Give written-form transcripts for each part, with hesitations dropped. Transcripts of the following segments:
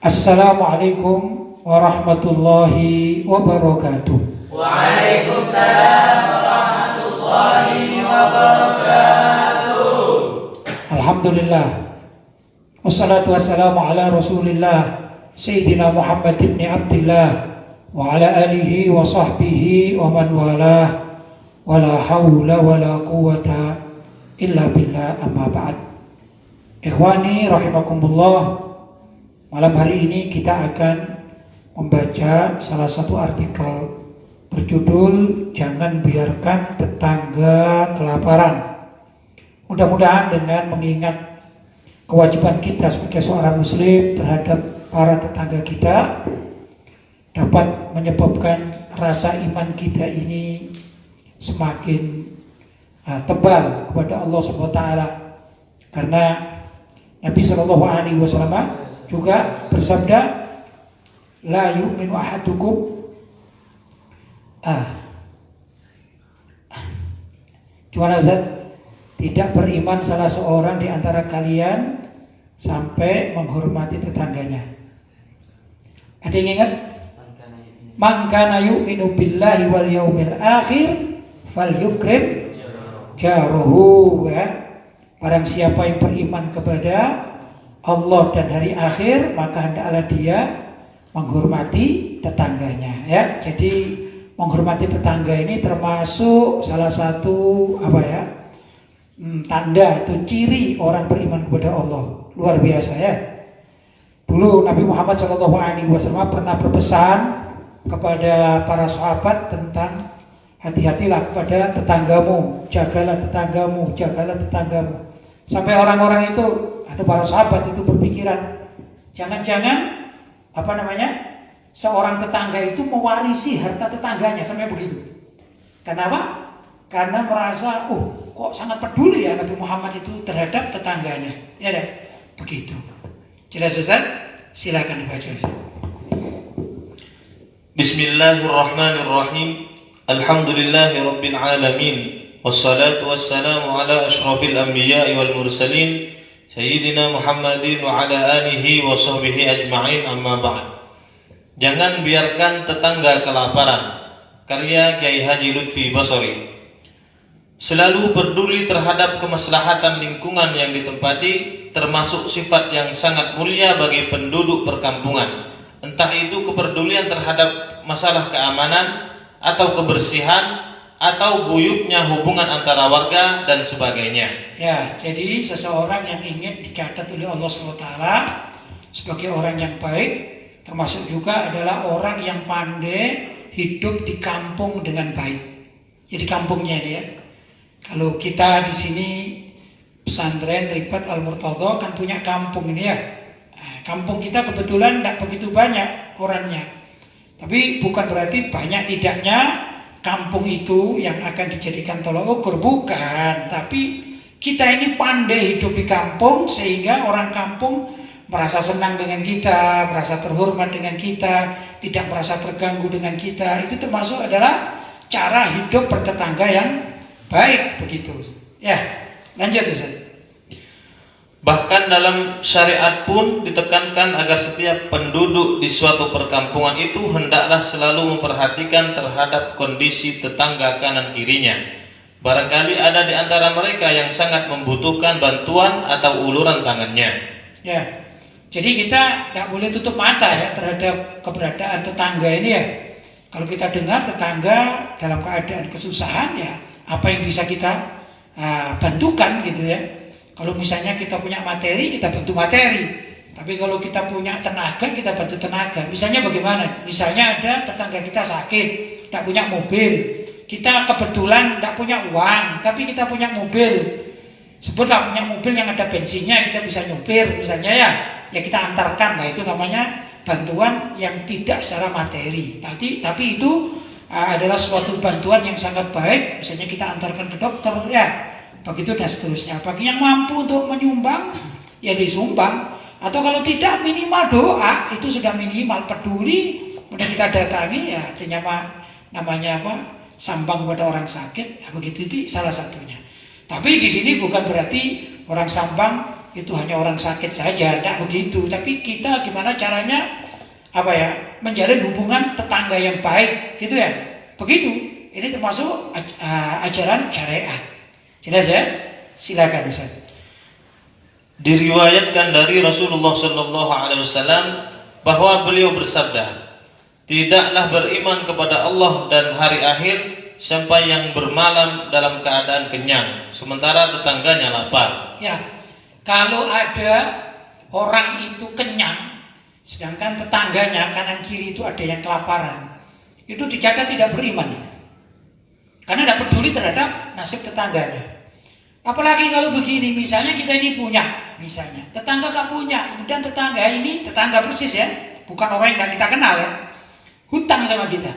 Assalamualaikum warahmatullahi wabarakatuh. Waalaikumsalam warahmatullahi wabarakatuh. Alhamdulillah. Wassalatu wassalamu ala Rasulillah Sayyidina Muhammad ibn Abdillah wa ala alihi wa sahbihi wa man walah. Wala hawla wala quwata illa billah, amma ba'd. Ikhwani rahimakumullah. Malam hari ini kita akan membaca salah satu artikel berjudul Jangan Biarkan Tetangga Kelaparan. Mudah-mudahan dengan mengingat kewajiban kita sebagai seorang muslim terhadap para tetangga kita dapat menyebabkan rasa iman kita ini semakin tebal kepada Allah Subhanahu wa taala. Karena Nabi sallallahu alaihi wasallam juga bersabda, la yu'minu ahadukum gimana Ustaz? Tidak beriman salah seorang di antara kalian sampai menghormati tetangganya. Ada yang ingat? Man kana yu'minu billahi wal yaumil akhir falyukrim jaruhu, ya. Barang siapa yang beriman kepada Allah dan hari akhir, maka hendaklah dia menghormati tetangganya, ya. Jadi menghormati tetangga ini termasuk salah satu tanda atau ciri orang beriman kepada Allah. Luar biasa, ya. Dulu Nabi Muhammad SAW pernah berpesan kepada para sahabat tentang hati-hatilah kepada tetanggamu, jagalah tetanggamu, jagalah tetanggamu. Sampai orang-orang itu atau para sahabat itu berpikiran, jangan-jangan seorang tetangga itu mewarisi harta tetangganya, sampai begitu. Kenapa? Karena merasa, kok sangat peduli ya Nabi Muhammad itu terhadap tetangganya. Ya deh, begitu. Jelas Ustaz? Silakan dibaca Ustaz. Bismillahirrahmanirrahim. Alhamdulillahi rabbil alamin. Wassalatu wassalamu ala ashrafil anbiya'i wal mursalin Sayyidina Muhammadin wa ala alihi wa sahbihi ajma'in, amma ba'd. Jangan biarkan tetangga kelaparan. Karya Kiai Haji Lutfi Basri. Selalu peduli terhadap kemaslahatan lingkungan yang ditempati termasuk sifat yang sangat mulia bagi penduduk perkampungan. Entah itu kepedulian terhadap masalah keamanan atau kebersihan atau guyupnya hubungan antara warga dan sebagainya. Ya, jadi seseorang yang ingin dicatat oleh Allah SWT sebagai orang yang baik, termasuk juga adalah orang yang pandai hidup di kampung dengan baik. Jadi kampungnya ini, ya. Kalau kita di sini pesantren Ribat Al-Murtadha kan punya kampung ini, ya. Nah, kampung kita kebetulan tidak begitu banyak orangnya. Tapi bukan berarti banyak tidaknya kampung itu yang akan dijadikan tolak ukur, bukan. Tapi kita ini pandai hidup di kampung sehingga orang kampung merasa senang dengan kita, merasa terhormat dengan kita, tidak merasa terganggu dengan kita. Itu termasuk adalah cara hidup bertetangga yang baik, begitu. Ya, lanjut Ustaz. Bahkan dalam syariat pun ditekankan agar setiap penduduk di suatu perkampungan itu hendaklah selalu memperhatikan terhadap kondisi tetangga kanan kirinya. Barangkali ada di antara mereka yang sangat membutuhkan bantuan atau uluran tangannya. Ya, jadi kita tidak boleh tutup mata ya terhadap keberadaan tetangga ini, ya. Kalau kita dengar tetangga dalam keadaan kesusahan, ya apa yang bisa kita bantukan, gitu ya. Kalau misalnya kita punya materi, kita bantu materi. Tapi kalau kita punya tenaga, kita bantu tenaga. Misalnya bagaimana? Misalnya ada tetangga kita sakit, tidak punya mobil. Kita kebetulan tidak punya uang, tapi kita punya mobil. Sebutlah punya mobil yang ada bensinnya, kita bisa nyupir misalnya, ya. Ya kita antarkan. Nah itu namanya bantuan yang tidak secara materi. Tapi itu adalah suatu bantuan yang sangat baik. Misalnya kita antarkan ke dokter, ya. Begitu dan seterusnya. Bagi yang mampu untuk menyumbang, ya disumbang. Atau kalau tidak, minimal doa, itu sudah minimal. Peduli, kemudian kita datangi, ya namanya sambang kepada orang sakit, ya begitu, itu salah satunya. Tapi di sini bukan berarti orang sambang itu hanya orang sakit saja, tidak begitu. Tapi kita gimana caranya menjalin hubungan tetangga yang baik, gitu ya. Begitu. Ini termasuk ajaran syariat. Jelas ya? Silakan Ustaz. Diriwayatkan dari Rasulullah Shallallahu Alaihi Wasallam bahwa beliau bersabda, tidaklah beriman kepada Allah dan hari akhir sampai yang bermalam dalam keadaan kenyang, sementara tetangganya lapar. Ya, kalau ada orang itu kenyang, sedangkan tetangganya kanan kiri itu ada yang kelaparan, itu dijaga tidak beriman, karena tidak peduli terhadap nasib tetangganya. Apalagi kalau begini, misalnya kita ini punya, misalnya tetangga gak punya, kemudian tetangga persis ya, bukan orang yang kita kenal ya, hutang sama kita.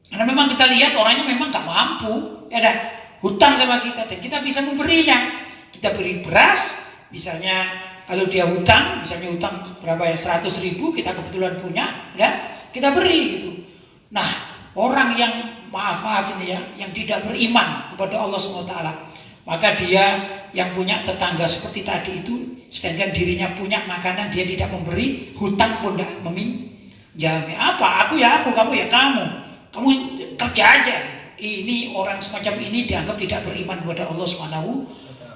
Karena memang kita lihat orangnya memang gak mampu, ya dah, hutang sama kita dan kita bisa memberinya. Kita beri beras, misalnya kalau dia hutang, misalnya hutang berapa ya, 100.000, kita kebetulan punya, ya kita beri gitu. Nah, orang yang maaf ini ya, yang tidak beriman kepada Allah SWT, maka dia yang punya tetangga seperti tadi itu, sedangkan dirinya punya makanan, dia tidak memberi, hutang pun tidak meminjam. Apa? Aku ya aku, kamu ya kamu kerja aja. Ini orang semacam ini dianggap tidak beriman kepada Allah Subhanahu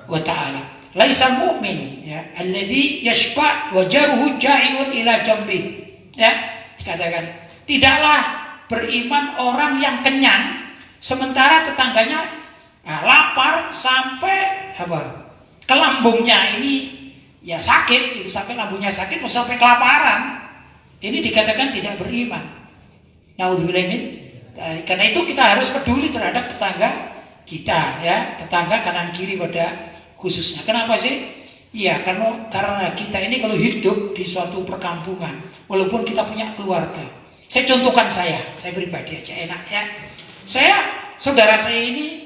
wa taala. Laisa mu'min ya, alladzi yashba' wa jaruhu ja'iun ila jambi. Ya, dikatakan tidaklah beriman orang yang kenyang sementara tetangganya lapar sampai ke lambungnya ini ya sakit, itu sampai lambungnya sakit, mau sampai kelaparan. Ini dikatakan tidak beriman. Naudzubillah min. Karena itu kita harus peduli terhadap tetangga kita ya, tetangga kanan kiri pada khususnya. Kenapa sih? Ya karena kita ini kalau hidup di suatu perkampungan, walaupun kita punya keluarga. Saya contohkan saya pribadi aja enak ya. Saudara saya ini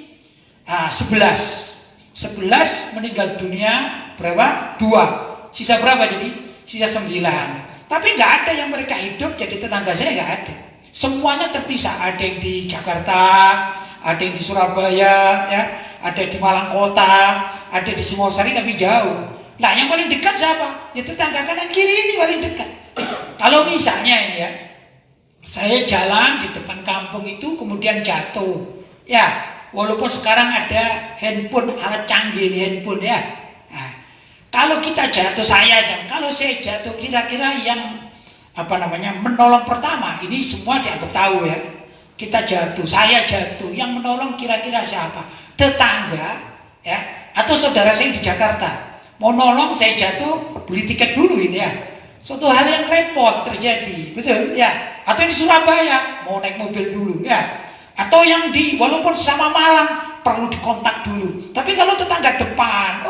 11 meninggal dunia berapa? 2. Sisa berapa jadi? Sisa 9. Tapi nggak ada yang mereka hidup jadi tetangga saya, nggak ada. Semuanya terpisah. Ada yang di Jakarta, ada yang di Surabaya, ya, ada di Malang Kota, ada di Singosari tapi jauh. Nah, yang paling dekat siapa? Ya tetangga kanan kiri ini paling dekat. Kalau misalnya ini ya, saya jalan di depan kampung itu kemudian jatuh, ya. Walaupun sekarang ada handphone, alat canggih handphone ya. Nah, kalau kita jatuh, kalau saya jatuh, kira-kira yang menolong pertama, ini semua dianggap tahu ya. Kita jatuh, saya jatuh, yang menolong kira-kira siapa? Tetangga ya, atau saudara saya di Jakarta. Mau nolong saya jatuh, beli tiket dulu ini ya. Suatu hal yang repot terjadi, betul ya. Atau yang di Surabaya, mau naik mobil dulu ya. Atau yang walaupun sama Malang perlu dikontak dulu. Tapi kalau tetangga depan,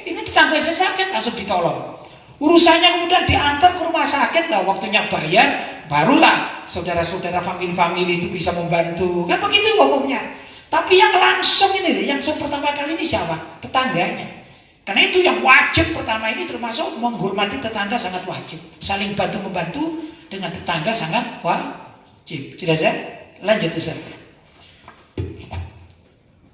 ini tetangga saya sakit, langsung ditolong. Urusannya kemudian diantar ke rumah sakit, lah waktunya bayar, barulah saudara-saudara famili itu bisa membantu. Kan begitu umumnya. Tapi yang langsung ini, yang pertama kali ini siapa? Tetangganya. Karena itu yang wajib pertama ini termasuk menghormati tetangga sangat wajib. Saling bantu-membantu dengan tetangga sangat wajib. Jelas ya? Lanjut Ustaz.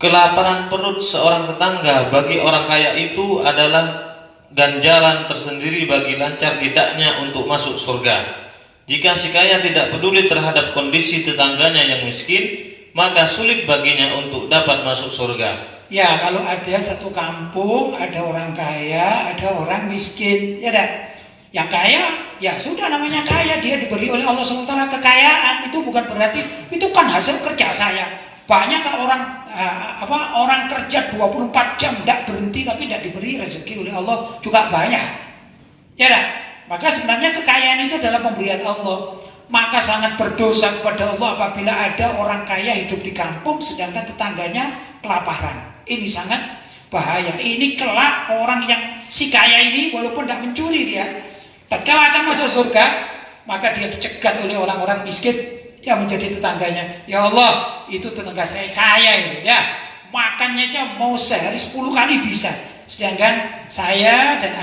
Kelaparan perut seorang tetangga bagi orang kaya itu adalah ganjaran tersendiri bagi lancar tidaknya untuk masuk surga. Jika si kaya tidak peduli terhadap kondisi tetangganya yang miskin, maka sulit baginya untuk dapat masuk surga. Ya, kalau ada satu kampung, ada orang kaya, ada orang miskin, ya dah. Yang kaya, ya sudah namanya kaya, dia diberi oleh Allah SWT kekayaan. Itu bukan berarti itu kan hasil kerja saya. Banyak orang kerja 24 jam tidak berhenti tapi tidak diberi rezeki oleh Allah juga banyak. Ya dah. Maka sebenarnya kekayaan itu adalah pemberian Allah. Maka sangat berdosa kepada Allah apabila ada orang kaya hidup di kampung sedangkan tetangganya kelaparan. Ini sangat bahaya. Ini kelak orang yang si kaya ini walaupun tidak mencuri dia, tatkala akan masuk surga, maka dia dicegat oleh orang-orang miskin yang menjadi tetangganya. Ya Allah, itu tetangga saya kaya ini ya, makannya aja mau sehari 10 kali bisa. Sedangkan saya dan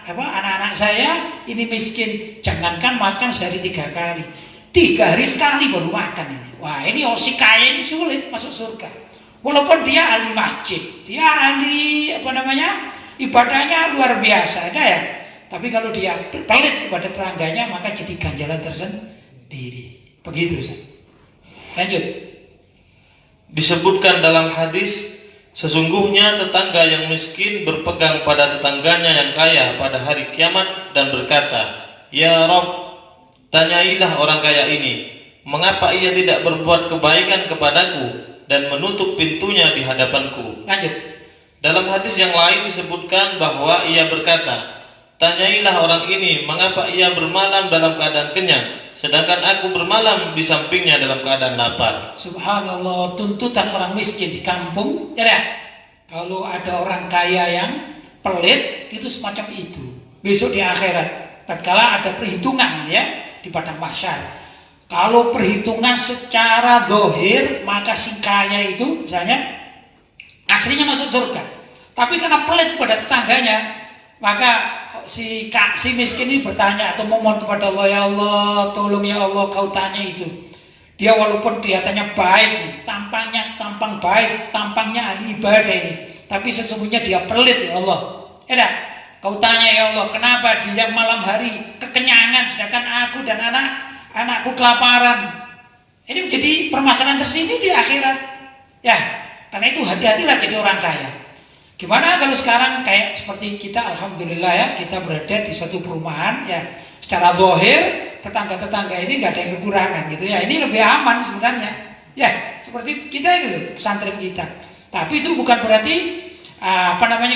anak-anak saya ini miskin, jangankan makan sehari 3 kali, 3 hari sekali baru makan ini. Wah, ini si kaya ini sulit masuk surga. Walaupun dia ahli masjid, dia ahli ibadahnya luar biasa, ada ya. Tapi kalau dia pelit kepada tetangganya, maka jadi ganjalan tersendiri. Begitu, Ustaz. Lanjut. Disebutkan dalam hadis, sesungguhnya tetangga yang miskin berpegang pada tetangganya yang kaya pada hari kiamat dan berkata, "Ya Rabb, tanyailah orang kaya ini, mengapa ia tidak berbuat kebaikan kepadaku dan menutup pintunya di hadapanku?" Lanjut. Dalam hadis yang lain disebutkan bahwa ia berkata, "Tanyailah orang ini, mengapa ia bermalam dalam keadaan kenyang, sedangkan aku bermalam di sampingnya dalam keadaan lapar." Subhanallah, tuntutan orang miskin di kampung, ya. Kalau ada orang kaya yang pelit, itu semacam itu. Besok di akhirat, tatkala ada perhitungan ya di padang mahsyar. Kalau perhitungan secara dohir, maka si kaya itu misalnya aslinya masuk surga, tapi karena pelit pada tetangganya, maka si miskin ini bertanya atau memohon kepada Allah, "Ya Allah, tolong ya Allah, kau tanya itu. Dia walaupun kelihatannya baik nih, tampang baik, tampangnya ahli ibadah ini, tapi sesungguhnya dia pelit ya Allah. Ya, kau tanya ya Allah, kenapa dia malam hari kekenyangan sedangkan aku dan anakku kelaparan?" Ini menjadi permasalahan tersendiri di akhirat. Ya, karena itu hati-hatilah jadi orang kaya. Gimana kalau sekarang kayak seperti kita, alhamdulillah ya, kita berada di satu perumahan ya, secara zahir tetangga-tetangga ini nggak ada yang kekurangan gitu ya. Ini lebih aman sebenarnya. Ya, seperti kita ini loh, pesantren kita. Tapi itu bukan berarti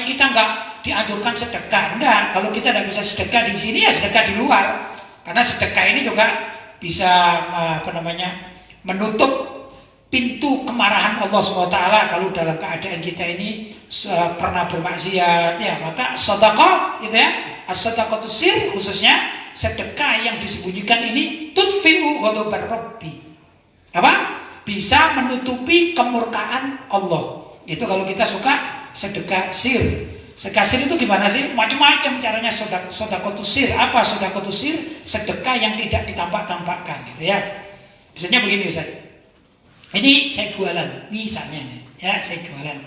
kita nggak dianjurkan sedekah. Enggak, kalau kita tidak bisa sedekah di sini ya sedekah di luar. Karena sedekah ini juga bisa menutup pintu kemarahan Allah SWT kalau dalam keadaan kita ini pernah bermaksiat ya, maka sedekah gitu ya, as-sadaqatu sir, khususnya sedekah yang disembunyikan ini tudfi'u ghadabar rabbi, bisa menutupi kemurkaan Allah. Itu kalau kita suka sedekah sir. Sedekah sir itu gimana sih? Macam-macam caranya. Sedekah sir, apa sedekah sir? Sedekah yang tidak ditampak-tampakkan gitu ya. Misalnya begini Ustaz, ini saya jualan, misalnya ya, saya jualan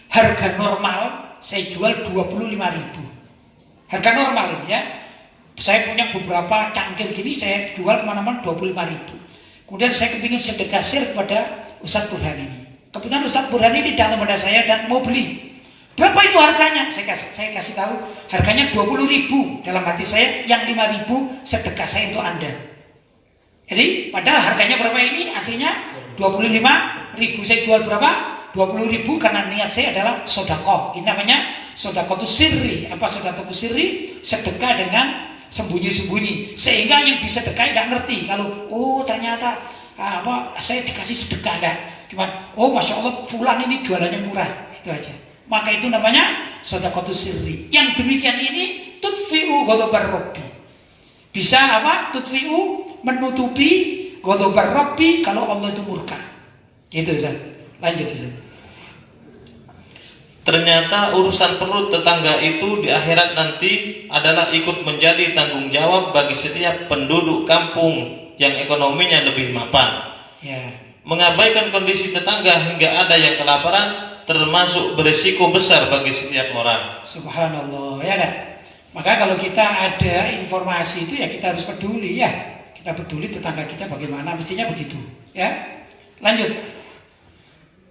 harga normal, saya jual 25.000. Harga normal ini ya. Saya punya beberapa cangkir gini, saya jual kemana-mana 25.000. Kemudian saya kepingin sedekah sir kepada Ustadz Burhan ini. Kebetulan Ustadz Burhan ini datang kepada saya dan mau beli. Berapa itu harganya? Saya kasih tahu, harganya 20.000. Dalam hati saya, yang 5.000 sedekah saya untuk Anda. Jadi padahal harganya berapa ini? Aslinya 25.000. Saya jual berapa? 20.000 karena niat saya adalah sedekah. Ini namanya sedekah sirri. Apa sedekah sirri? Sedekah dengan sembunyi-sembunyi, sehingga yang disedekahi tidak ngerti kalau ternyata saya dikasih sedekah, enggak. Cuman masya Allah fulan ini jualannya murah, itu aja. Maka itu namanya sedekah sirri. Yang demikian ini tudfi'u ghadabar rabbi. Bisa tudfi'u, menutupi ghadabar rabbi kalau Allah itu murka. Gitu Ustaz. Lanjut Ustaz. Ternyata urusan perut tetangga itu di akhirat nanti adalah ikut menjadi tanggung jawab bagi setiap penduduk kampung yang ekonominya lebih mapan. Ya. Mengabaikan kondisi tetangga hingga ada yang kelaparan termasuk berisiko besar bagi setiap orang. Subhanallah, ya dah. Maka kalau kita ada informasi itu ya kita harus peduli ya. Kita peduli tetangga kita bagaimana, mestinya begitu. Ya. Lanjut.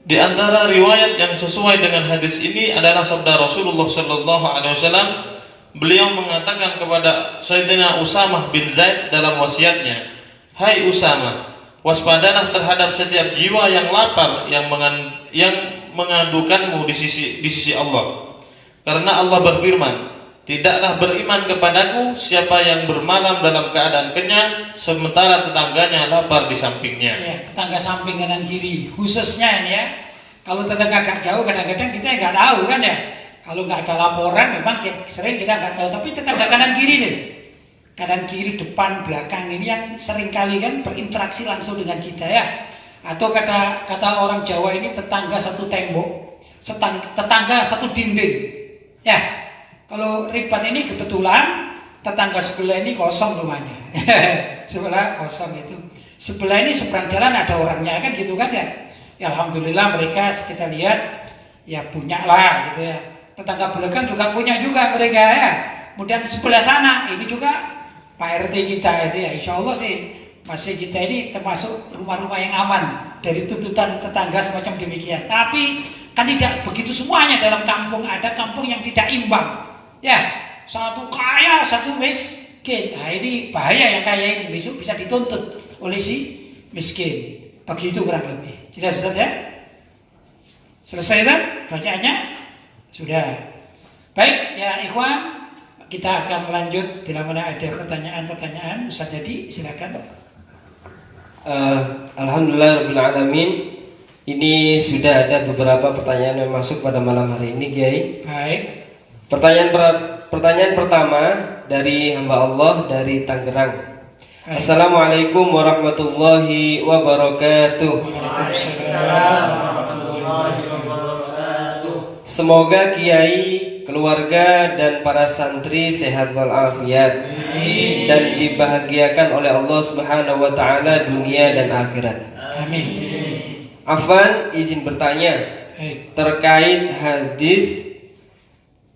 Di antara riwayat yang sesuai dengan hadis ini adalah sabda Rasulullah Sallallahu Alaihi Wasallam. Beliau mengatakan kepada Sayyidina Usamah bin Zaid dalam wasiatnya, "Hai Usamah, waspadalah terhadap setiap jiwa yang lapar yang mengadukanmu di sisi Allah. Karena Allah berfirman, tidaklah beriman kepadaku siapa yang bermalam dalam keadaan kenyang sementara tetangganya lapar di sampingnya." Ya, tetangga samping kanan kiri, khususnya ini ya. Kalau tetangga agak jauh kadang-kadang kita nggak tahu kan ya. Kalau nggak ada laporan memang sering kita nggak tahu. Tapi tetangga kanan kiri nih, kanan kiri depan belakang ini yang sering kali kan berinteraksi langsung dengan kita ya. Atau kata orang Jawa ini tetangga satu tembok, tetangga satu dinding. Ya, kalau Ribat ini kebetulan tetangga sebelah ini kosong rumahnya. Sebelah kosong itu. Sebelah ini seberang jalan ada orangnya kan gitu kan ya. Ya alhamdulillah mereka kita lihat ya punya lah gitu ya. tetangga belakang juga punya juga mereka ya. Kemudian sebelah sana ini juga Pak RT kita itu ya, insya Allah sih masih kita ini termasuk rumah-rumah yang aman dari tuntutan tetangga semacam demikian. Tapi kan tidak begitu semuanya dalam kampung, ada kampung yang tidak imbang. Ya, satu kaya, satu miskin. Nah ini bahaya yang kaya ini besok bisa dituntut oleh si miskin. Begitu kurang lebih. Jelas Ustaz ya? Selesai kan bacaannya? Sudah. Baik ya ikhwan, kita akan lanjut bila mana ada pertanyaan-pertanyaan. Ustaz Jadi silakan. Alhamdulillah Rabbil Alamin. Ini sudah ada beberapa pertanyaan yang masuk pada malam hari ini, Kiai. Baik. Pertanyaan pertama dari hamba Allah dari Tangerang. Baik. Assalamualaikum warahmatullahi wabarakatuh. Semoga Kiai, keluarga dan para santri sehat walafiat dan dibahagiakan oleh Allah Subhanahu wa taala dunia dan akhirat. Amin. Afwan, izin bertanya Baik. terkait hadis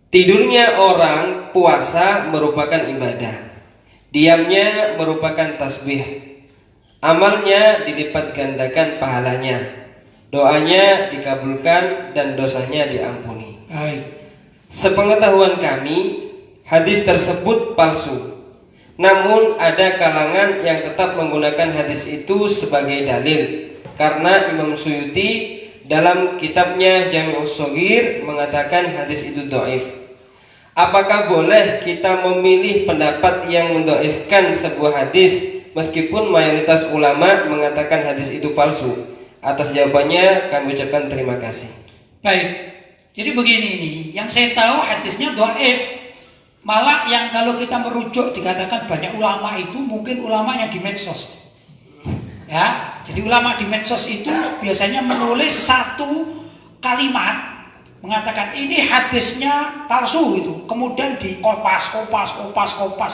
tidurnya orang puasa merupakan ibadah, diamnya merupakan tasbih, amalnya dilipat gandakan pahalanya, doanya dikabulkan dan dosanya diampuni. Baik. Sepengetahuan kami, hadis tersebut palsu. Namun ada kalangan yang tetap menggunakan hadis itu sebagai dalil, karena Imam Suyuti dalam kitabnya Jami'us Shaghir mengatakan hadis itu dhaif. Apakah boleh kita memilih pendapat yang mendhaifkan sebuah hadis meskipun mayoritas ulama mengatakan hadis itu palsu? Atas jawabannya kami ucapkan terima kasih. Baik. Jadi begini nih, yang saya tahu hadisnya dhaif. Malah yang kalau kita merujuk dikatakan banyak ulama itu mungkin ulama yang di medsos. Ya, jadi ulama di medsos itu biasanya menulis satu kalimat mengatakan ini hadisnya palsu itu. Kemudian dikopas, kopas.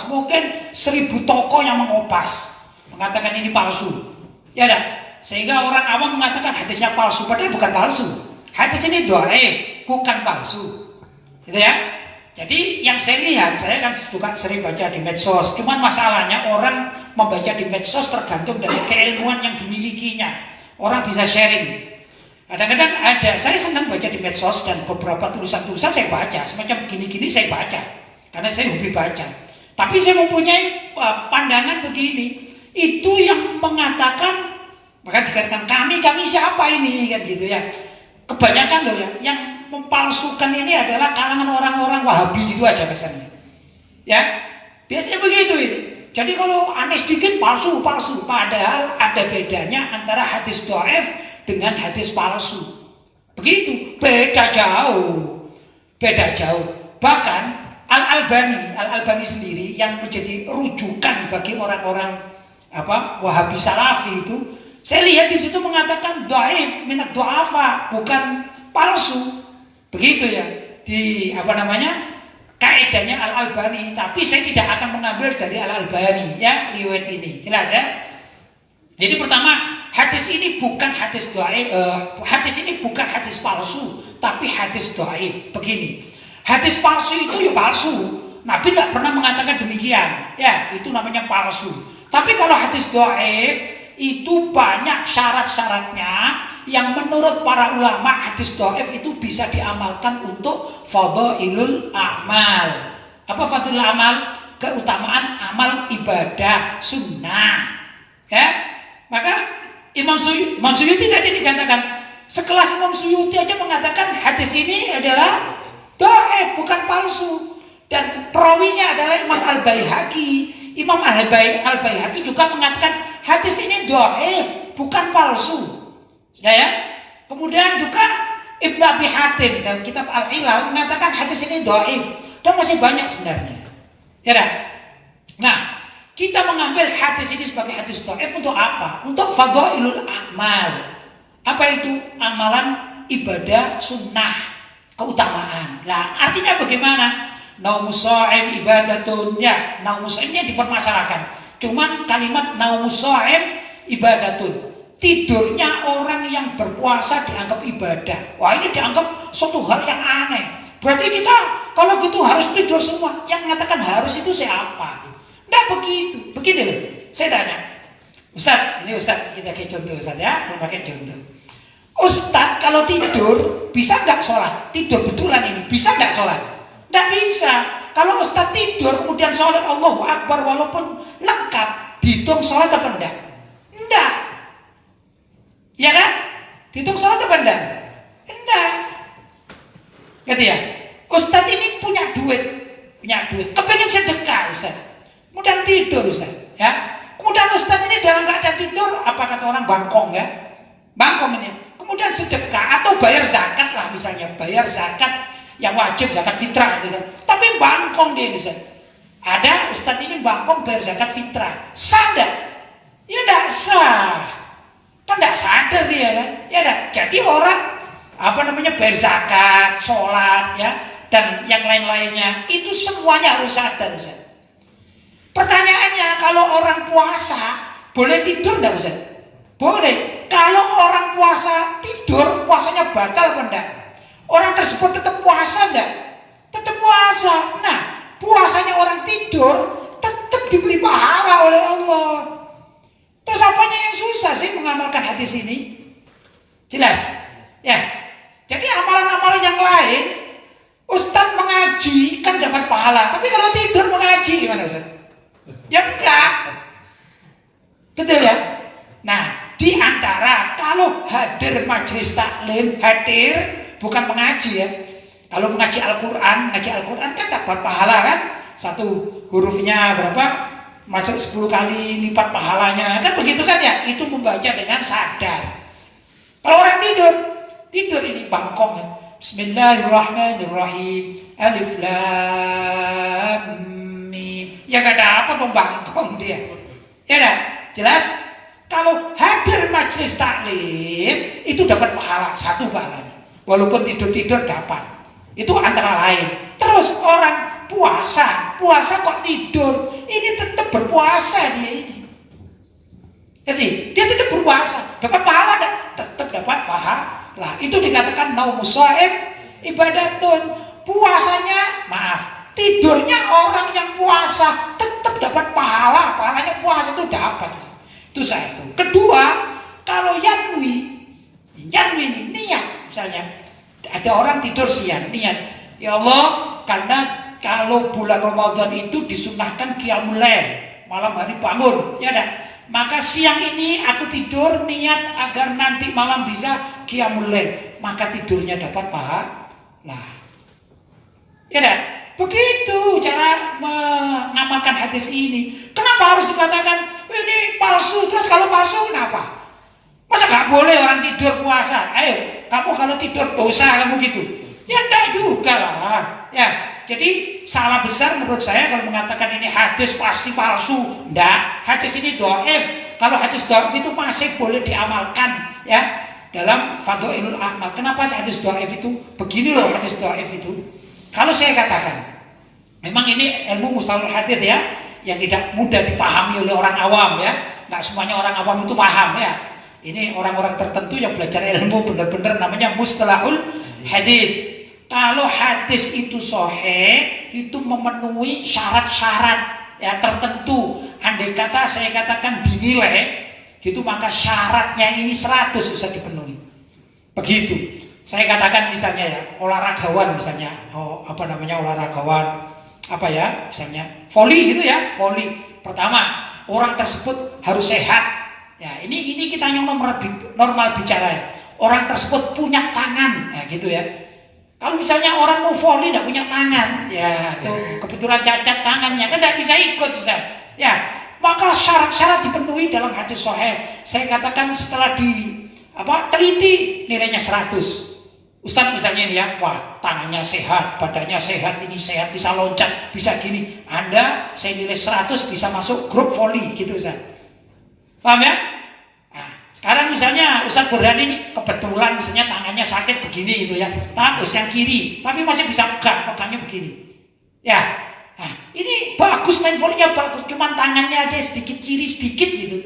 Mungkin 1000 tokoh yang mengopas mengatakan ini palsu. Ya dah. Sehingga orang awam mengatakan hadisnya palsu, padahal bukan palsu. Hadis ini dhaif, bukan palsu. Gitu ya. Jadi yang saya lihat, saya kan juga sering baca di medsos. Cuman masalahnya orang membaca di medsos tergantung dari keilmuan yang dimilikinya. Orang bisa sharing. Kadang-kadang ada, saya senang baca di medsos dan beberapa tulisan-tulisan saya baca. Semacam gini-gini saya baca. Karena saya hobi baca. Tapi saya mempunyai pandangan begini. Itu yang mengatakan, maka dikatakan kami siapa ini kan gitu ya. Kebanyakan loh ya, yang mempalsukan ini adalah kalangan orang-orang Wahabi itu aja kesannya. Ya, biasanya begitu ini. Jadi kalau aneh sedikit palsu. Padahal ada bedanya antara hadis dhaif dengan hadis palsu. Begitu, beda jauh. Bahkan Al-Albani sendiri yang menjadi rujukan bagi orang-orang Wahabi Salafi itu, saya lihat di situ mengatakan dhaif minat du'afa, bukan palsu. Begitu ya. Di kaidahnya Al-Albani, tapi saya tidak akan mengambil dari Al-Albani ya riwayat ini. Jelas ya? Jadi pertama, hadis ini bukan hadis dhaif, hadis ini bukan hadis palsu, tapi hadis dhaif. Begini. Hadis palsu itu ya palsu. Nabi tidak pernah mengatakan demikian. Ya, itu namanya palsu. Tapi kalau hadis dhaif itu banyak syarat-syaratnya yang menurut para ulama hadis dhaif itu bisa diamalkan untuk fadhailul a'mal. Apa fadhailul amal? Keutamaan amal ibadah sunnah. Ya, maka Imam Suyuti tadi dikatakan, sekelas Imam Suyuti aja mengatakan hadis ini adalah dhaif, bukan palsu. Dan perawinya adalah Imam Al-Baihaqi. Imam Al-Baihaqi juga mengatakan hadis ini dhaif, bukan palsu. Sudah ya? Kemudian juga Ibnu Abi Hatim dalam kitab Al-Ilal mengatakan hadis ini dhaif. Dan masih banyak sebenarnya. Ya dah? Nah, kita mengambil hadis ini sebagai hadis dhaif untuk apa? Untuk fadhailul a'mal. Apa itu? Amalan ibadah sunnah, keutamaan. Nah, artinya bagaimana? Naumus sha'im ibadatun. Ya, naumus sha'im ini dipermasalahkan. Cuman kalimat naumus sha'im ibadatun. Tidurnya orang yang berpuasa dianggap ibadah. Wah, ini dianggap suatu hal yang aneh. Berarti kita kalau gitu harus tidur semua. Yang mengatakan harus itu siapa? Tidak begitu. Begini loh, saya tanya. Ustaz, ini Ustaz, kita pakai contoh Ustaz ya, kita pakai contoh. Ustaz kalau tidur, bisa nggak sholat? Tidur betulan ini, bisa nggak sholat? Nggak bisa. Kalau Ustaz tidur, kemudian sholat Allahu Akbar, walaupun lengkap, dihitung sholat apa enggak? Enggak. Ya kan? Dihitung sholat apa enggak? Enggak. Gitu ya? Ustaz ini punya duit, kepengen sedekah Ustaz. Kemudian tidur Ustaz, ya. Kemudian Ustaz ini dalam keadaan tidur, apa kata orang bangkong ya? Bangkong ini. Kemudian sedekah atau bayar zakat lah misalnya, bayar zakat yang wajib, zakat fitrah itu kan. Tapi bangkong dia Ustaz. Ada Ustaz ini bangkong bayar zakat fitrah. Sadar? Ya enggak sah. Kan enggak sadar dia kan? Ya enggak. Jadi orang bayar zakat, sholat ya, dan yang lain-lainnya itu semuanya harus sadar Ustaz. Pertanyaannya, kalau orang puasa boleh tidur enggak Ustaz? Boleh. Kalau orang puasa tidur, puasanya batal apa enggak? Orang tersebut tetap puasa enggak? Tetap puasa. Nah, puasanya orang tidur tetap diberi pahala oleh Allah. Terus apanya yang susah sih mengamalkan hadis ini? Jelas? Ya. Jadi amalan-amalan yang lain, Ustadz mengaji kan dapat pahala. Tapi kalau tidur mengaji gimana Ustadz? Ya enggak. Betul ya? Nah, di antara kalau hadir majelis taklim, hadir bukan mengaji ya. Kalau mengaji Al-Quran kan dapat pahala kan? Satu hurufnya berapa? Masuk 10 kali lipat pahalanya. Kan begitu kan ya? Itu membaca dengan sadar. Kalau orang tidur ini bangkong ya. Bismillahirrahmanirrahim. Alif Lam Mim. Ya gak dapat bangkong dia. Ya dah, jelas? Kalau hadir majelis taklim itu dapat pahala, satu pahalanya. Walaupun tidur dapat. Itu antara lain. Terus orang puasa kok tidur, ini tetap berpuasa dia ini. Jadi dia tetap berpuasa, dapat pahala enggak? Tetap dapat pahala. Itu dikatakan naumus shaim ibadatun. Puasanya, tidurnya orang yang puasa tetap dapat pahala. Pahalanya puasa itu dapat. Itu satu. Kedua, kalau yanwi ini niat misalnya. Ada orang tidur siang, niat, ya Allah, karena kalau bulan Ramadan itu disunahkan qiyamul lail, malam hari bangun, ya dah. Maka siang ini aku tidur niat agar nanti malam bisa qiyamul lail, maka tidurnya dapat pahala. Ya dah. Begitu cara mengamalkan hadis ini. Kenapa harus dikatakan ini palsu? Terus kalau palsu kenapa? Masa gak boleh orang tidur puasa? Ayo, kamu kalau tidur dosa kamu gitu. Ya enggak juga lah. Ya, jadi salah besar menurut saya kalau mengatakan ini hadis pasti palsu. Enggak, hadis ini dhaif. Kalau hadis dhaif itu masih boleh diamalkan ya dalam Fadhailul A'mal. Kenapa hadis dhaif itu? Begini loh hadis dhaif itu. Kalau saya katakan memang ini ilmu mustalahul hadis ya, yang tidak mudah dipahami oleh orang awam ya. Enggak semuanya orang awam itu paham ya. Ini orang-orang tertentu yang belajar ilmu benar-benar namanya mustalahul hadis. Kalau hadis itu sahih, itu memenuhi syarat-syarat ya tertentu. Andai kata saya katakan dinilai, gitu maka syaratnya ini 100 bisa dipenuhi. Begitu. Saya katakan misalnya ya, olahragawan misalnya, olahragawan apa ya, misalnya voli gitu ya, voli. Pertama, orang tersebut harus sehat. Ya, ini kita yang normal bicara ya. Orang tersebut punya tangan, ya gitu ya. Kalau misalnya orang mau voli tidak punya tangan, ya tuh kebetulan cacat tangannya, kan tidak bisa ikut Ustaz. Ya, maka syarat-syarat dipenuhi dalam hadis sahih. Saya katakan setelah teliti nilainya 100. Ustaz misalnya ini ya, wah tangannya sehat, badannya sehat, ini sehat, bisa loncat, bisa gini. Anda saya nilai 100 bisa masuk grup voli gitu Ustaz. Paham ya? Nah, sekarang misalnya Ustaz Burhan ini kebetulan misalnya tangannya sakit begini gitu ya, terus yang kiri, tapi masih bisa pegangnya begini. Ya, nah ini bagus main volinya bagus, cuman tangannya ada sedikit kiri sedikit gitu.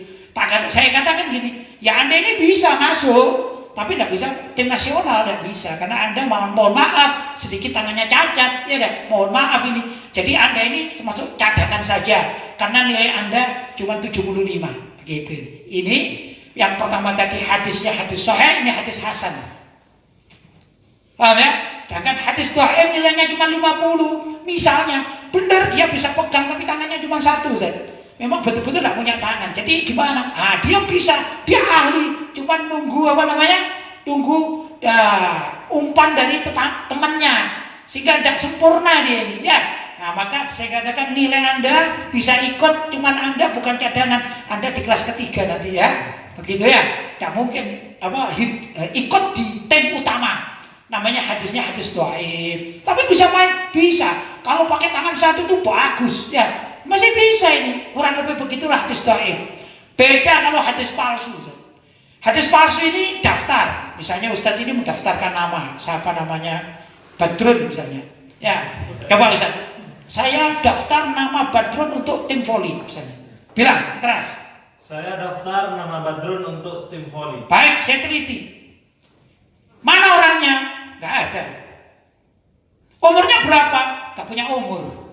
Saya katakan gini, ya Anda ini bisa masuk, tapi tidak bisa tim nasional, tidak bisa karena Anda mohon maaf sedikit tangannya cacat, ya dah, mohon maaf ini. Jadi Anda ini termasuk cadangan saja karena nilai Anda cuma 75, begitu. Ini yang pertama tadi hadisnya hadis sahih, ini hadis hasan. Paham ya? Sedangkan hadis dhaif nilainya cuma 50. Misalnya, benar dia bisa pegang tapi tangannya cuma satu, Ustaz. Memang betul-betul tidak punya tangan. Jadi gimana? Dia bisa, dia ahli, cuma nunggu nunggu umpan dari temannya, sehingga tidak sempurna dia ini. Ya, nah maka saya katakan nilai Anda bisa ikut, cuman Anda bukan cadangan, Anda di kelas ketiga nanti ya, begitu ya. Tidak mungkin ikut di tim utama. Namanya hadisnya hadis dhaif. Tapi bisa main, bisa. Kalau pakai tangan satu itu bagus, ya. Masih bisa ini, kurang lebih begitulah hadis dhaif. Beda kalau hadis palsu. Hadis palsu ini daftar. Misalnya Ustadz ini mendaftarkan nama, siapa namanya? Badrun misalnya. Ya, coba Ustadz. Saya daftar nama Badrun untuk tim voli misalnya. Bilang keras. Saya daftar nama Badrun untuk tim voli. Baik, saya teliti. Mana orangnya? Gak ada. Umurnya berapa? Gak punya umur.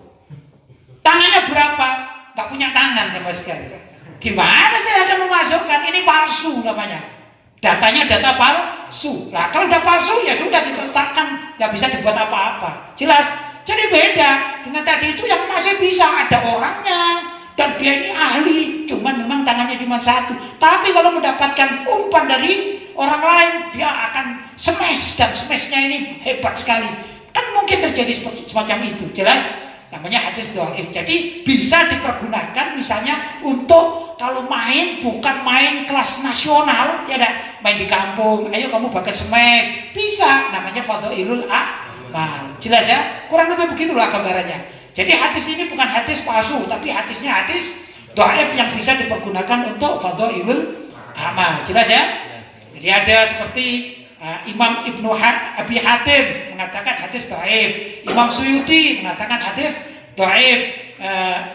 Tangannya berapa? Gak punya tangan sama sekali. Gimana saya akan memasukkan? Ini palsu namanya. Datanya data palsu. Nah kalau udah palsu ya sudah diletakkan, nggak bisa dibuat apa-apa. Jelas. Jadi beda dengan tadi itu yang masih bisa ada orangnya dan dia ini ahli. Cuman memang tangannya cuma satu. Tapi kalau mendapatkan umpan dari orang lain, dia akan smash dan smashnya ini hebat sekali. Kan mungkin terjadi semacam itu. Jelas. Namanya hadis dhaif. Jadi bisa dipergunakan misalnya untuk kalau main bukan main kelas nasional, ya dah, main di kampung. Ayo kamu bakal smash, bisa. Namanya fadhailul a'mal. Jelas ya? Kurang lebih begitulah gambarannya. Jadi hadis ini bukan hadis palsu, tapi hadisnya hadis dhaif yang bisa dipergunakan untuk fadhailul a'mal. Jelas ya? Jadi ada seperti Imam Ibnu Abi Hatim mengatakan hadis dhaif, Imam Suyuti mengatakan hadis dhaif,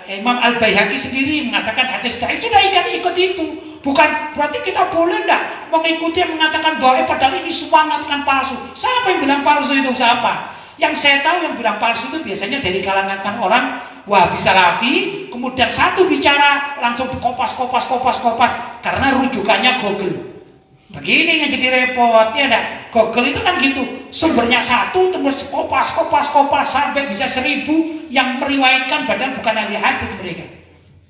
Imam Al-Baihaqi sendiri mengatakan hadis dhaif. Sudah ikut itu. Bukan berarti kita boleh enggak mengikuti yang mengatakan dhaif padahal ini semua mengatakan palsu. Siapa yang bilang palsu itu siapa? Yang saya tahu yang bilang palsu itu biasanya dari kalangan orang Wahabi Salafi, kemudian satu bicara langsung dikopas karena rujukannya Google. Begini yang jadi repot, ya enggak? Google itu kan gitu, sumbernya satu terus kopas sampai bisa 1000 yang meriwayatkan padahal bukan ahli hadis mereka.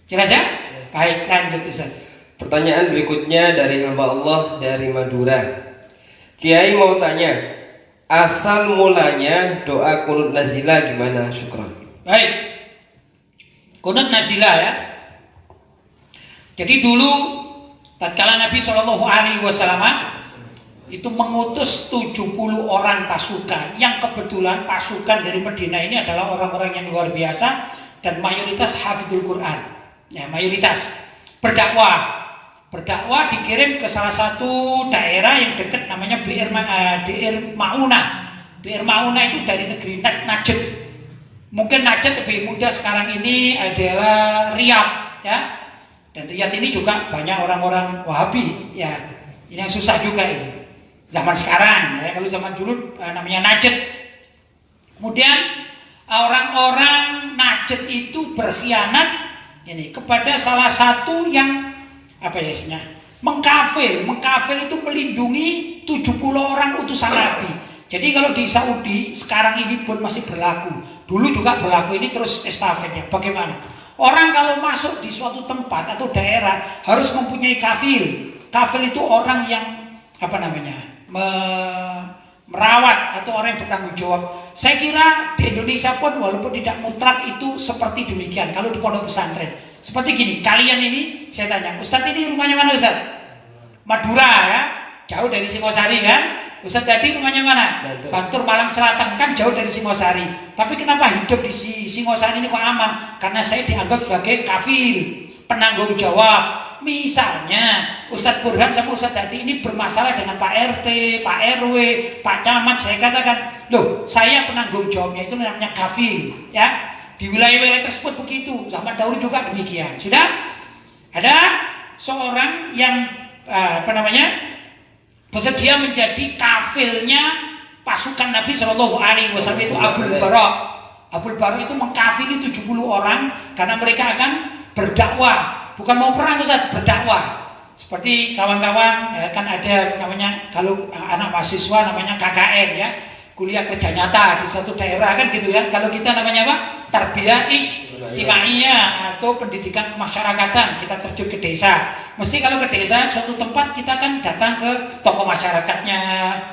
Jelas ya? Baik, lanjut Ustaz. Pertanyaan berikutnya dari hamba Allah dari Madura. Kiai mau tanya, asal mulanya doa kunut nazilah gimana? Syukran. Baik, kunut nazilah ya. Jadi dulu tatkala Nabi Shallallahu Alaihi Wasallam itu mengutus 70 orang pasukan, yang kebetulan pasukan dari Madinah ini adalah orang-orang yang luar biasa dan mayoritas hafidhul Quran, ya mayoritas berdakwah dikirim ke salah satu daerah yang dekat namanya Bi'r Maunah. Bi'r Maunah itu dari negeri Najd. Mungkin Najd lebih mudah sekarang ini adalah Riyadh, ya. Dan Riyadh ini juga banyak orang-orang Wahabi, ya. Ini yang susah juga ini. Zaman sekarang, ya. Kalau zaman dulu namanya Najd. Kemudian orang-orang Najd itu berkhianat ini kepada salah satu yang mengkafir itu melindungi 70 orang utusan Nabi. Jadi kalau di Saudi sekarang ini pun masih berlaku. Dulu juga berlaku, ini terus estafetnya. Bagaimana? Orang kalau masuk di suatu tempat atau daerah harus mempunyai kafil. Kafil itu orang yang merawat atau orang yang bertanggung jawab. Saya kira di Indonesia pun walaupun tidak mutlak itu seperti demikian. Kalau di pondok pesantren seperti gini, kalian ini saya tanya, Ustadz ini rumahnya mana Ustadz? Madura ya, jauh dari Singosari kan? Ustadz tadi rumahnya mana? Bantul Malang Selatan, kan jauh dari Singosari. Tapi kenapa hidup di Singosari ini kok aman? Karena saya dianggap sebagai kafil, penanggung jawab. Misalnya Ustadz Burhan sama Ustadz tadi ini bermasalah dengan Pak RT, Pak RW, Pak Camat, saya katakan, loh saya penanggung jawabnya itu namanya kafil, ya. Di wilayah-wilayah tersebut begitu, zaman dahulu juga demikian. Sudah ada seorang yang bersedia menjadi kafilnya pasukan Nabi Shallallahu Alaihi Wasallam, itu Abul Bara. Abul Bara itu mengkafili 70 orang karena mereka akan berdakwah, bukan mau perang Ustaz, berdakwah. Seperti kawan-kawan ya, kan ada namanya, kalau anak mahasiswa namanya KKN ya, kuliah kerja nyata di suatu daerah kan gitu ya. Kalau kita namanya apa? Tarbiyah ijtimaiyah atau pendidikan kemasyarakatan, kita terjun ke desa. Mesti kalau ke desa suatu tempat kita kan datang ke tokoh masyarakatnya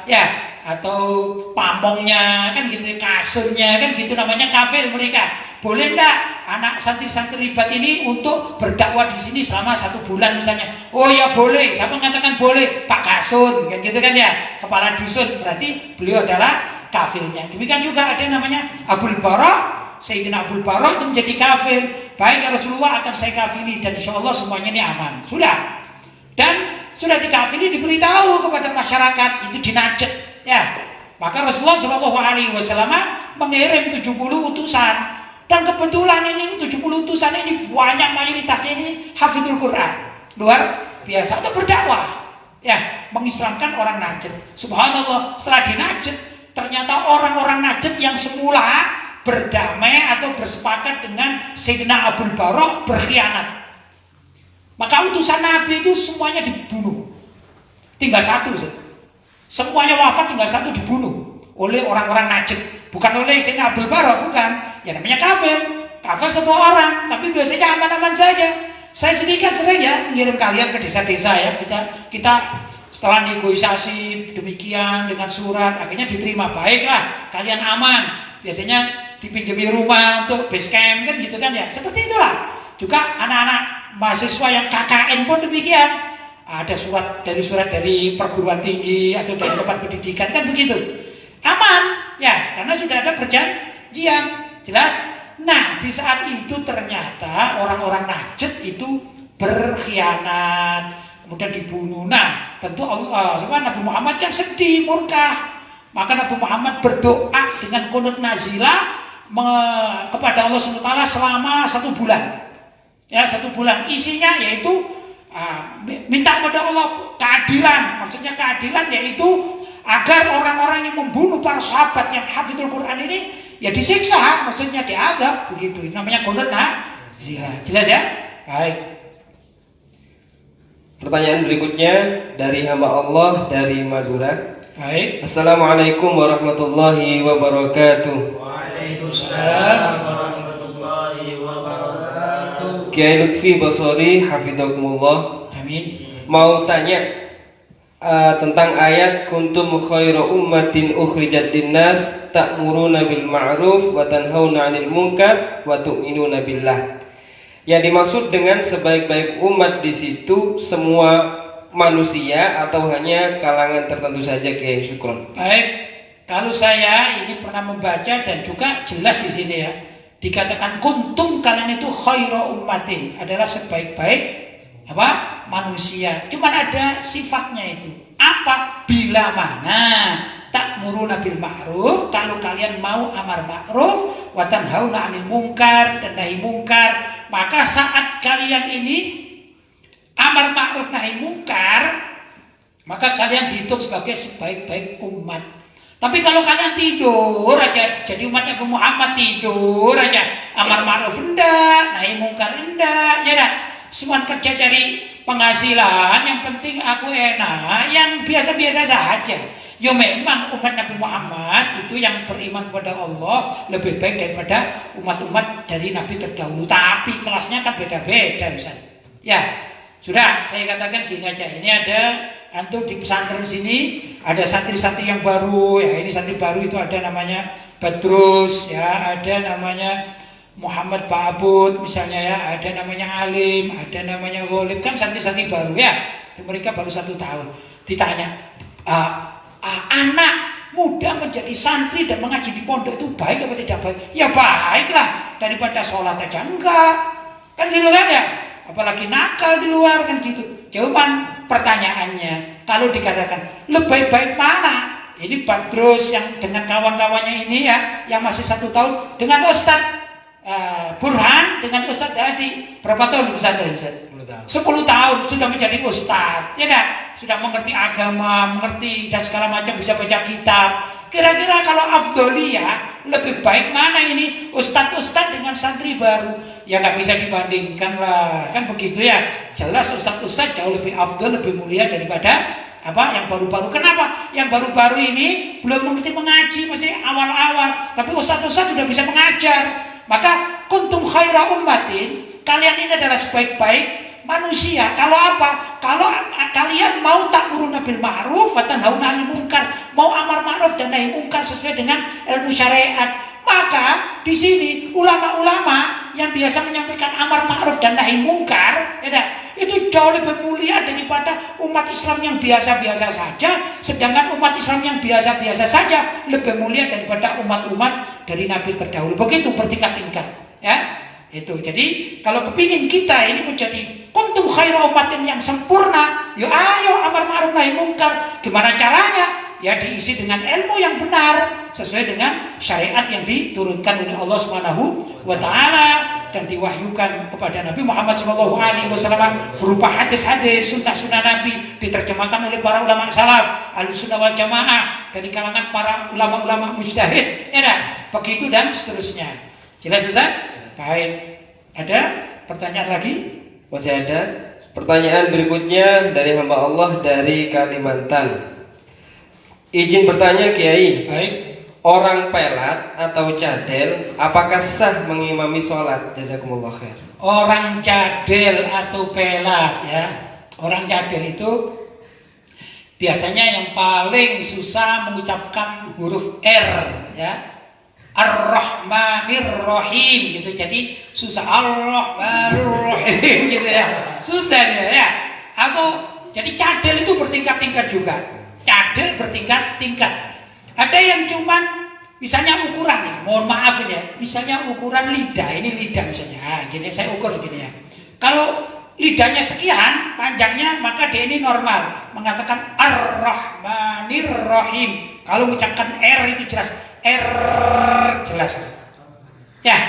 ya, atau pamongnya kan gitu, kasurnya kan gitu, namanya kafir mereka. Boleh enggak anak santri-santri ribat ini untuk berdakwah di sini selama 1 bulan misalnya? Oh ya boleh. Siapa mengatakan boleh? Pak Kasun kan gitu kan ya, kepala dusun, berarti beliau adalah kafirnya. Demikian juga ada yang namanya Abul Bara. Sayyidina Abul Bara itu menjadi kafir. Baik ya Rasulullah, akan saya kafiri dan insya Allah semuanya ini aman. Sudah. Dan sudah dikafiri, diberitahu kepada masyarakat, itu di Najd ya. Maka Rasulullah Shallallahu Alaihi Wasallam mengirim 70 utusan. Dan kebetulan ini 70 utusan ini banyak, mayoritasnya ini hafizul Quran. Luar biasa, untuk berdakwah ya, mengislamkan orang Najd. Subhanallah, setelah di Najd ternyata orang-orang Najd yang semula berdamai atau bersepakat dengan Sayyidina Abul Bara berkhianat. Maka utusan Nabi itu semuanya dibunuh. Tinggal satu. Semuanya wafat, tinggal satu dibunuh oleh orang-orang Najd. Bukan oleh Sayyidina Abul Bara, bukan. Ya namanya kafir. Kafir satu orang, tapi biasanya aman-aman saja. Saya sendiri kan sering ya ngirim kalian ke desa-desa ya. Kita setelah negosiasi demikian dengan surat, akhirnya diterima. Baiklah, kalian aman. Biasanya dipinjami rumah untuk base camp kan gitu kan ya. Seperti itulah. Juga anak-anak mahasiswa yang KKN pun demikian. Ada surat dari perguruan tinggi atau dari tempat pendidikan kan begitu. Aman ya, karena sudah ada perjanjian. Jelas? Nah, di saat itu ternyata orang-orang Najd itu berkhianat, kemudian dibunuh. Nah, tentu Nabi Muhammad yang sedih, murka. Maka Nabi Muhammad berdoa dengan qunut nazilah kepada Allah SWT selama 1 bulan. Ya, 1 bulan. Isinya yaitu minta kepada Allah keadilan. Maksudnya keadilan yaitu agar orang-orang yang membunuh para sahabat yang hafizul Quran ini ya disiksa, maksudnya diazab begitu. Namanya qunut nazilah. Jelas ya? Baik. Pertanyaan berikutnya dari hamba Allah dari Madura. Baik. Assalamualaikum warahmatullahi wabarakatuh. Waalaikumsalam warahmatullahi wabarakatuh. Kiai Lutfi Basori hafidzakumullah. Amin. Mau tanya tentang ayat kuntum khairu ummatin ukhrijat linnas ta'muruna bil ma'ruf wa tanhauna 'anil munkar wa tu'minuna billah. Yang dimaksud dengan sebaik-baik umat di situ semua manusia atau hanya kalangan tertentu saja, Kiai? Syukron. Baik. Kalau saya ini pernah membaca dan juga jelas di sini ya. Dikatakan kuntum, kalian itu khairu ummatin, adalah sebaik-baik manusia. Cuman ada sifatnya itu. Apa? Bila mana ta'muruna bil ma'ruf, kalau kalian mau amar ma'ruf, wa tanhauna 'anil munkar, dan nahi munkar. Maka saat kalian ini amar ma'ruf nahi munkar, maka kalian dihitung sebagai sebaik-baik umat. Tapi kalau kalian tidur aja, jadi umat Nabi Muhammad tidur aja, amar ma'ruf rendah, nahi munkar rendah, ya dah. Semua kerja cari penghasilan, yang penting aku enak, yang biasa-biasa saja. Ya memang umat Nabi Muhammad itu yang beriman kepada Allah lebih baik daripada umat-umat dari Nabi terdahulu. Tapi kelasnya kan beda-beda, Ustaz. Ya, sudah saya katakan gini aja. Ini ada antum di pesantren sini, ada santri-santri yang baru. Ya, ini santri baru itu ada namanya Badrus, ya, ada namanya Muhammad Ba'abud misalnya ya, ada namanya Alim, ada namanya Ghalib, kan santri-santri baru ya. Mereka baru 1 tahun. Ditanya, anak muda menjadi santri dan mengaji di pondok itu baik atau tidak baik? Ya baiklah, daripada sholat aja enggak. Kan gitu kan ya? Apalagi nakal di luar kan gitu. Cuman pertanyaannya, kalau dikatakan lebih baik mana? Ini Badrus yang dengan kawan-kawannya ini ya, yang masih 1 tahun dengan Ustadz Burhan dengan Ustadz Hadi. Berapa tahun di pesantren? 10 tahun sudah menjadi ustadz, ya kan? Sudah mengerti agama, mengerti dan segala macam, bisa baca kitab. Kira-kira kalau afdoliyah lebih baik mana ini ustadz-ustadz dengan santri baru? Ya nggak bisa dibandingkan lah, kan begitu ya. Jelas ustadz-ustadz jauh lebih afdol, lebih mulia daripada yang baru-baru. Kenapa? Yang baru-baru ini belum mengerti mengaji, masih awal-awal. Tapi ustadz-ustadz sudah bisa mengajar. Maka kuntum khaira ummatin, kalian ini adalah sebaik-baik manusia. Kalau apa? Kalau kalian mau ta'muruna bil ma'ruf wa tanhauna 'anil munkar, mau amar ma'ruf dan nahi munkar sesuai dengan ilmu syariat, maka di sini ulama-ulama yang biasa menyampaikan amar ma'ruf dan nahi munkar, itu jauh lebih mulia daripada umat Islam yang biasa-biasa saja. Sedangkan umat Islam yang biasa-biasa saja lebih mulia daripada umat-umat dari Nabi terdahulu. Begitu bertingkat-tingkat, ya. Itu. Jadi kalau kepingin kita ini menjadi kuntum khaira ummatin yang sempurna, ya ayo amar ma'ruf nahi munkar. Gimana caranya? Ya diisi dengan ilmu yang benar sesuai dengan syariat yang diturunkan oleh Allah Subhanahu wa taala dan diwahyukan kepada Nabi Muhammad SAW berupa hadis-hadis, sunnah-sunnah Nabi diterjemahkan oleh para ulama salaf, Ahlussunnah wal Jamaah, dari kalangan para ulama-ulama mujtahid, begitu dan seterusnya. Jelas Ustaz? Baik. Ada pertanyaan lagi? Masih ada. Pertanyaan berikutnya dari hamba Allah dari Kalimantan. Izin bertanya Kiai. Baik. Orang pelat atau cadel apakah sah mengimami sholat? Jazakumullah khair. Orang cadel atau pelat, ya. Orang cadel itu biasanya yang paling susah mengucapkan huruf R, ya. Ar-Rahmanir-Rahim gitu. Jadi susah Ar-Rahmanir-Rahim gitu ya. Susah dia, ya. Atau jadi cadel itu bertingkat-tingkat juga. Cadel bertingkat-tingkat. Ada yang cuman misalnya ukuran, ya, mohon maaf ini ya, misalnya ukuran lidah, ini lidah misalnya, gini saya ukur gini ya. Kalau lidahnya sekian panjangnya, maka dia ini normal, mengatakan Ar-Rahmanir-Rahim. Kalau mengucapkan R itu jelas, R jelas. Ya,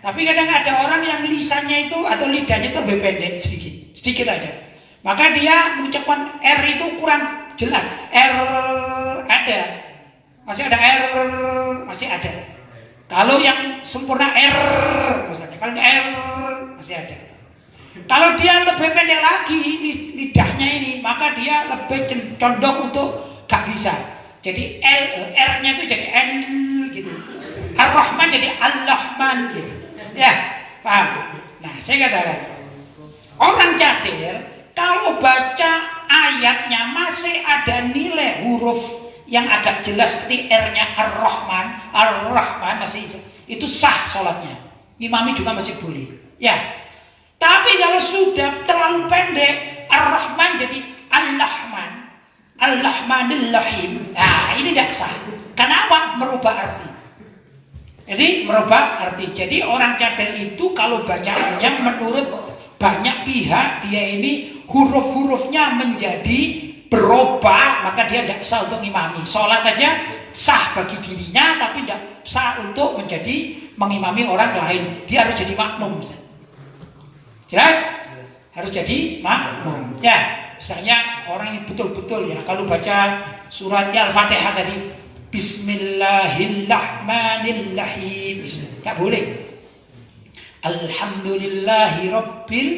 tapi kadang ada orang yang lisannya itu atau lidahnya itu lebih pendek sedikit aja. Maka dia mengucapkan R itu kurang jelas. R ada, masih ada R, masih ada. Kalau yang sempurna R, misalnya kalau R masih ada. Kalau dia lebih pendek lagi lidahnya ini, maka dia lebih condong untuk gak bisa. Jadi R-nya itu jadi L gitu. Ar-Rahman jadi Al-Rahman gitu. Ya, paham? Nah, saya katakan orang cadel kalau baca ayatnya masih ada nilai huruf yang agak jelas seperti R-nya Ar-Rahman masih itu sah sholatnya. Imami juga masih boleh. Ya. Tapi kalau sudah terlalu pendek, Ar-Rahman jadi Al-Rahman, Al-Rahmanir-Rahim. Nah, ini tidak sah. Kenapa? Merubah arti. Jadi merubah arti. Jadi orang cadel itu kalau bacaannya menurut banyak pihak dia ini huruf-hurufnya menjadi berubah, maka dia tidak sah untuk imami. Sholat aja sah bagi dirinya, tapi tidak sah untuk menjadi mengimami orang lain. Dia harus jadi makmum. Jelas? Harus jadi makmum. Ya, misalnya orang yang betul-betul ya, kalau baca surat Al-Fatihah tadi, Bismillahirrahmanirrahim, tidak boleh. Alhamdulillahirabbil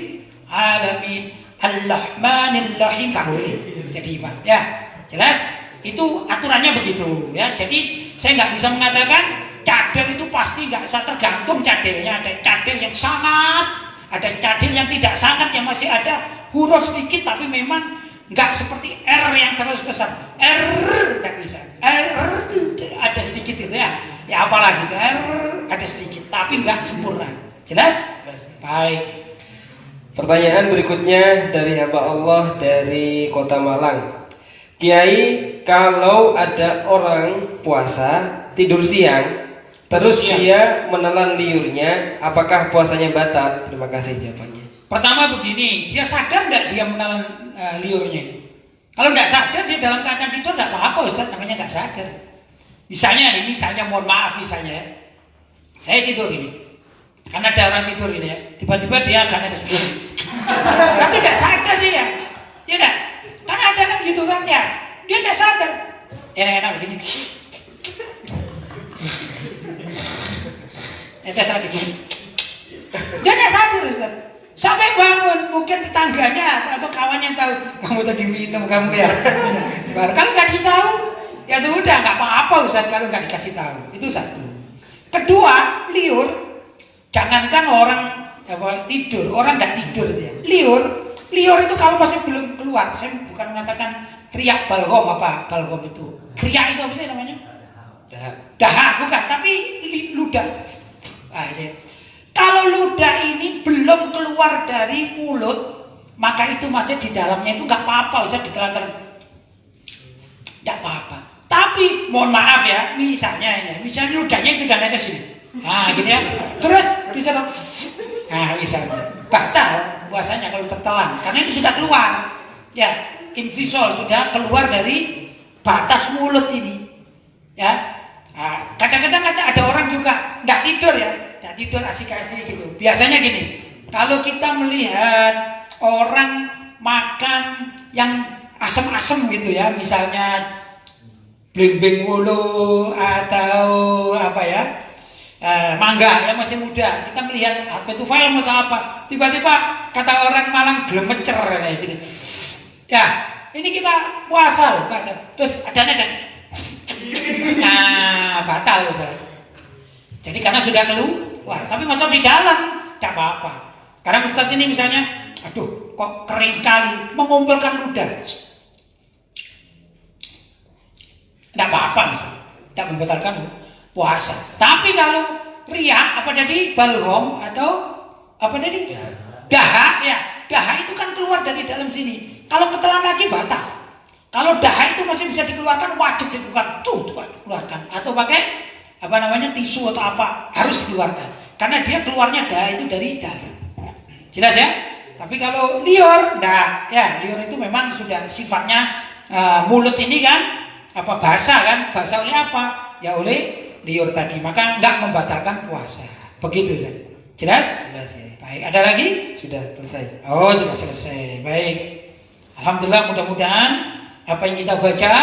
alamin, Ar-Rahmanir-Rahim, tidak boleh jadi imam. Ya, jelas? Itu aturannya begitu. Ya, jadi saya nggak bisa mengatakan cadel itu pasti nggak sah, tergantung cadelnya. Ada cadel yang sangat, ada cadel yang tidak sangat, yang masih ada huruf sedikit tapi memang nggak seperti R yang terlalu besar. R nggak bisa. R ada sedikit itu ya. Ya apalagi R ada sedikit tapi nggak sempurna. Jelas? Baik. Pertanyaan berikutnya dari hamba Allah dari Kota Malang. Kiai, kalau ada orang puasa tidur siang terus dia menelan liurnya, apakah puasanya batal? Terima kasih jawabannya. Pertama begini, dia sadar nggak dia menelan liurnya itu? Kalau nggak sadar dia dalam keadaan tidur nggak apa-apa Ustaz, namanya nggak sadar. Misalnya mohon maaf misalnya, saya tidur ini, Karena ada orang tidur ini ya, tiba-tiba dia agak netes sendiri. Tapi tidak sadar dia, ya enggak? Karena ada kan gitu kan ya, dia tidak sadar. Enak-enak begini. Netes lagi begini. Dia tidak sadar Ustaz. Sampai bangun, mungkin tetangganya atau kawannya tahu kamu tadi minum kamu ya. Baru kalau nggak tahu, ya sudah nggak apa-apa Ustaz kalau nggak dikasih tahu. Itu satu. Kedua, liur. Jangankan orang tidur, orang nggak tidur dia. Liur itu kalau masih belum keluar. Saya bukan mengatakan riak balgom apa balgom itu. Riak itu apa sih namanya? Dahak bukan, tapi ludah. Kalau ludah ini belum keluar dari mulut, maka itu masih di dalamnya itu nggak apa-apa, bisa ditelan-telan, nggak apa-apa. Tapi mohon maaf ya, misalnya ludahnya sudah naik ke sini, nah gitu ya, terus bisa, nah misalnya batal puasanya kalau tertelan, karena itu sudah keluar, ya invisol sudah keluar dari batas mulut ini, ya. Nah, kadang-kadang ada orang juga nggak tidur ya. Tidur asik-asik gitu. Biasanya gini, kalau kita melihat orang makan yang asam-asam gitu ya, misalnya blimbing wulu atau apa ya, mangga yang masih muda, kita melihat apa itu film atau apa, tiba-tiba kata orang Malang glemecer ya sini. Ya, ini kita puasa loh, terus ada netes. Nah, batal Ustaz. Jadi karena sudah keluar, tapi masuk di dalam, tidak apa-apa. Karena Ustaz ini misalnya, aduh kok kering sekali, mengumpulkan ludah. Tidak apa-apa Ustaz, tidak membatalkan puasa. Tapi kalau riak, apa tadi, balgom atau apa tadi? Dahak ya, dahak itu kan keluar dari dalam sini. Kalau ketelan lagi batal. Kalau dahak itu masih bisa dikeluarkan, wajib dikeluarkan, tuh keluarkan. Atau pakai apa namanya tisu atau apa, harus dikeluarkan karena dia keluarnya dahak itu dari dalam. Jelas ya? Tapi kalau liur, nah ya liur itu memang sudah sifatnya mulut ini kan apa basah kan, basah oleh apa? Ya oleh liur tadi, maka nggak membatalkan puasa. Begitu Ustaz. Jelas? Jelas ya. Baik, ada lagi? Sudah selesai. Oh, sudah selesai. Baik. Alhamdulillah, mudah-mudahan apa yang kita baca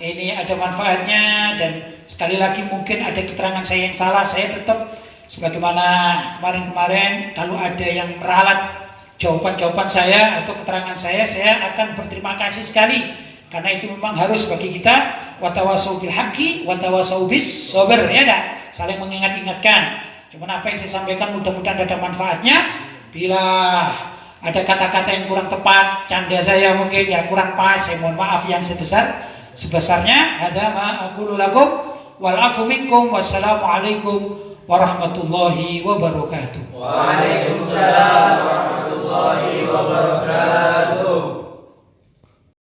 ini ada manfaatnya, dan sekali lagi mungkin ada keterangan saya yang salah, saya tetap sebagaimana kemarin-kemarin kalau ada yang meralat jawaban-jawaban saya atau keterangan saya akan berterima kasih sekali, karena itu memang harus bagi kita watawasau bil haqqi watawasau bis sabr, ya dah, saling mengingat-ingatkan. Cuman apa yang saya sampaikan mudah-mudahan ada manfaatnya. Bila ada kata-kata yang kurang tepat, canda saya mungkin ya kurang pas, saya mohon maaf yang sebesarnya. Ada ma aqulu lakum wal afu minkum, wassalamualaikum warahmatullahi wabarakatuh. Waalaikumsalam warahmatullahi wabarakatuh.